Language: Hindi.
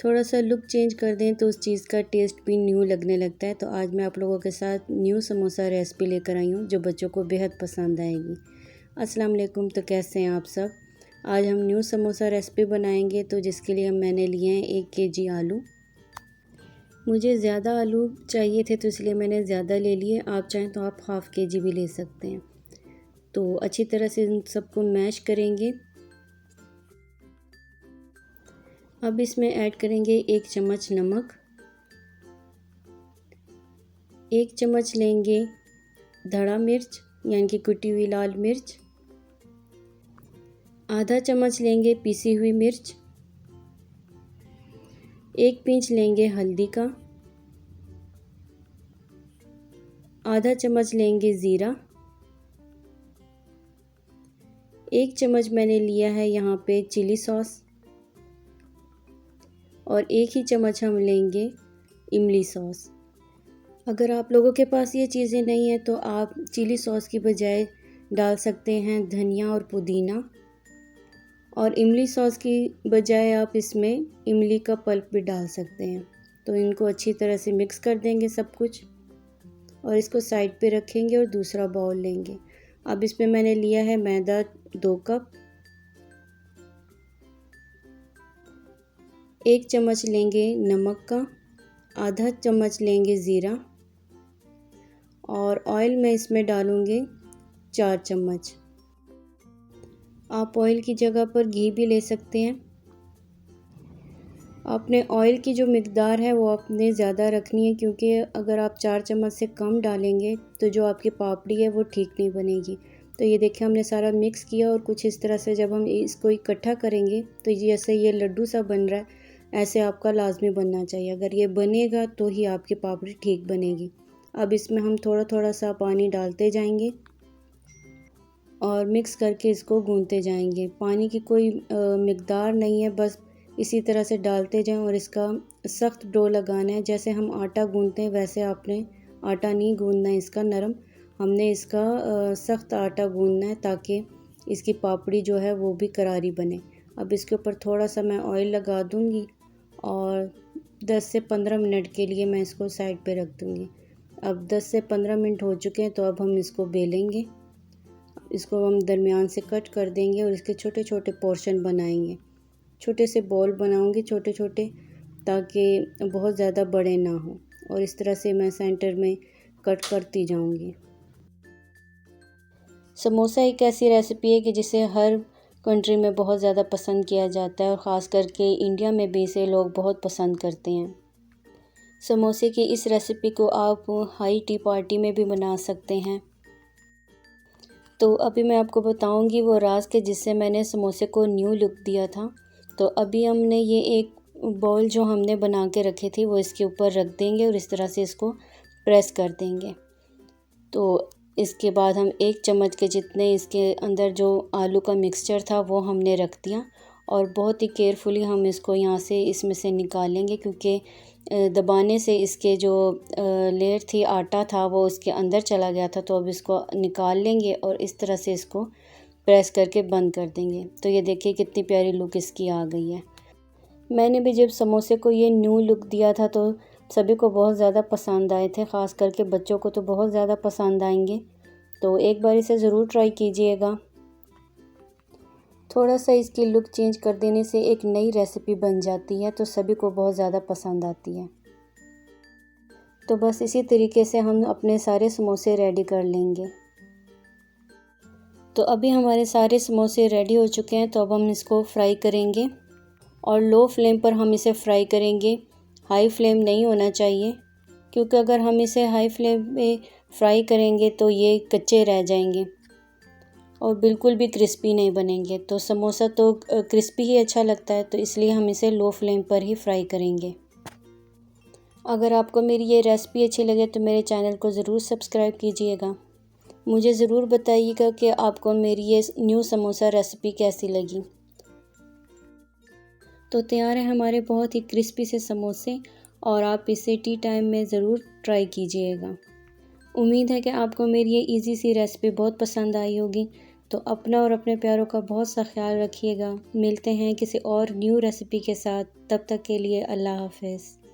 थोड़ा सा लुक चेंज कर दें तो उस चीज़ का टेस्ट भी न्यू लगने लगता है। तो आज मैं आप लोगों के साथ न्यू समोसा रेसिपी लेकर आई हूँ जो बच्चों को बेहद पसंद आएगी। अस्सलाम वालेकुम। तो कैसे हैं आप सब। आज हम न्यू समोसा रेसिपी बनाएंगे। तो जिसके लिए मैंने लिए हैं 1 केजी आलू। मुझे ज़्यादा आलू चाहिए थे तो इसलिए मैंने ज़्यादा ले लिए। आप चाहें तो आप हाफ़ केजी भी ले सकते हैं। तो अच्छी तरह से इन सबको मैश करेंगे। अब इसमें ऐड करेंगे 1 चम्मच नमक, 1 चम्मच लेंगे धड़ा मिर्च यानी कि कुटी हुई लाल मिर्च, आधा चम्मच लेंगे पीसी हुई मिर्च, 1 पिंच लेंगे हल्दी का, आधा चम्मच लेंगे ज़ीरा, 1 चम्मच मैंने लिया है यहाँ पे चिली सॉस और 1 ही चम्मच हम लेंगे इमली सॉस। अगर आप लोगों के पास ये चीज़ें नहीं हैं तो आप चिली सॉस की बजाय डाल सकते हैं धनिया और पुदीना, और इमली सॉस की बजाय आप इसमें इमली का पल्प भी डाल सकते हैं। तो इनको अच्छी तरह से मिक्स कर देंगे सब कुछ और इसको साइड पे रखेंगे और दूसरा बाउल लेंगे। अब इसमें मैंने लिया है मैदा 2 कप, 1 चम्मच लेंगे नमक का, आधा चम्मच लेंगे ज़ीरा और ऑयल मैं इसमें डालूँगी 4 चम्मच। आप ऑयल की जगह पर घी भी ले सकते हैं। आपने ऑयल की जो मिकदार है वो आपने ज़्यादा रखनी है, क्योंकि अगर आप 4 चम्मच से कम डालेंगे तो जो आपकी पापड़ी है वो ठीक नहीं बनेगी। तो ये देखिए हमने सारा मिक्स किया और कुछ इस तरह से जब हम इसको इकट्ठा करेंगे तो जैसे ये लड्डू सा बन रहा है ऐसे आपका लाजमी बनना चाहिए। अगर ये बनेगा तो ही आपकी पापड़ी ठीक बनेगी। अब इसमें हम थोड़ा थोड़ा सा पानी डालते जाएंगे और मिक्स करके इसको गूंथते जाएंगे। पानी की कोई मिकदार नहीं है, बस इसी तरह से डालते जाएं और इसका सख्त डो लगाना है। जैसे हम आटा गूंथते हैं वैसे आपने आटा नहीं गूंथना है इसका नरम, हमने इसका सख्त आटा गूंथना है ताकि इसकी पापड़ी जो है वो भी करारी बने। अब इसके ऊपर थोड़ा सा मैं ऑयल लगा दूंगी और 10 से 15 मिनट के लिए मैं इसको साइड पे रख दूंगी। अब 10 से 15 मिनट हो चुके हैं तो अब हम इसको बेलेंगे। इसको हम दरमियान से कट कर देंगे और इसके छोटे छोटे पोर्शन बनाएंगे। छोटे से बॉल बनाऊंगी छोटे छोटे, ताकि बहुत ज़्यादा बड़े ना हो, और इस तरह से मैं सेंटर में कट करती जाऊंगी। समोसा एक ऐसी रेसिपी है कि जिसे हर कंट्री में बहुत ज़्यादा पसंद किया जाता है और ख़ास करके इंडिया में भी इसे लोग बहुत पसंद करते हैं। समोसे की इस रेसिपी को आप हाई टी पार्टी में भी बना सकते हैं। तो अभी मैं आपको बताऊंगी वो राज के जिससे मैंने समोसे को न्यू लुक दिया था। तो अभी हमने ये एक बॉल जो हमने बना के रखी थी वो इसके ऊपर रख देंगे और इस तरह से इसको प्रेस कर देंगे। तो इसके बाद हम 1 चम्मच के जितने इसके अंदर जो आलू का मिक्सचर था वो हमने रख दिया और बहुत ही केयरफुली हम इसको यहाँ से इसमें से निकालेंगे, क्योंकि दबाने से इसके जो लेयर थी आटा था वो इसके अंदर चला गया था। तो अब इसको निकाल लेंगे और इस तरह से इसको प्रेस करके बंद कर देंगे। तो ये देखिए कितनी प्यारी लुक इसकी आ गई है। मैंने भी जब समोसे को ये न्यू लुक दिया था तो सभी को बहुत ज़्यादा पसंद आए थे, ख़ास करके बच्चों को तो बहुत ज़्यादा पसंद आएंगे। तो एक बार इसे ज़रूर ट्राई कीजिएगा। थोड़ा सा इसकी लुक चेंज कर देने से एक नई रेसिपी बन जाती है तो सभी को बहुत ज़्यादा पसंद आती है। तो बस इसी तरीके से हम अपने सारे समोसे रेडी कर लेंगे। तो अभी हमारे सारे समोसे रेडी हो चुके हैं। तो अब हम इसको फ्राई करेंगे और लो फ्लेम पर हम इसे फ्राई करेंगे। हाई फ्लेम नहीं होना चाहिए, क्योंकि अगर हम इसे हाई फ्लेम पे फ्राई करेंगे तो ये कच्चे रह जाएंगे और बिल्कुल भी क्रिस्पी नहीं बनेंगे। तो समोसा तो क्रिस्पी ही अच्छा लगता है, तो इसलिए हम इसे लो फ्लेम पर ही फ्राई करेंगे। अगर आपको मेरी ये रेसिपी अच्छी लगे तो मेरे चैनल को ज़रूर सब्सक्राइब कीजिएगा। मुझे ज़रूर बताइएगा कि आपको मेरी ये न्यू समोसा रेसिपी कैसी लगी। तो तैयार है हमारे बहुत ही क्रिस्पी से समोसे और आप इसे टी टाइम में ज़रूर ट्राई कीजिएगा। उम्मीद है कि आपको मेरी ये इजी सी रेसिपी बहुत पसंद आई होगी। तो अपना और अपने प्यारों का बहुत सा ख्याल रखिएगा। मिलते हैं किसी और न्यू रेसिपी के साथ, तब तक के लिए अल्लाह हाफ़िज़।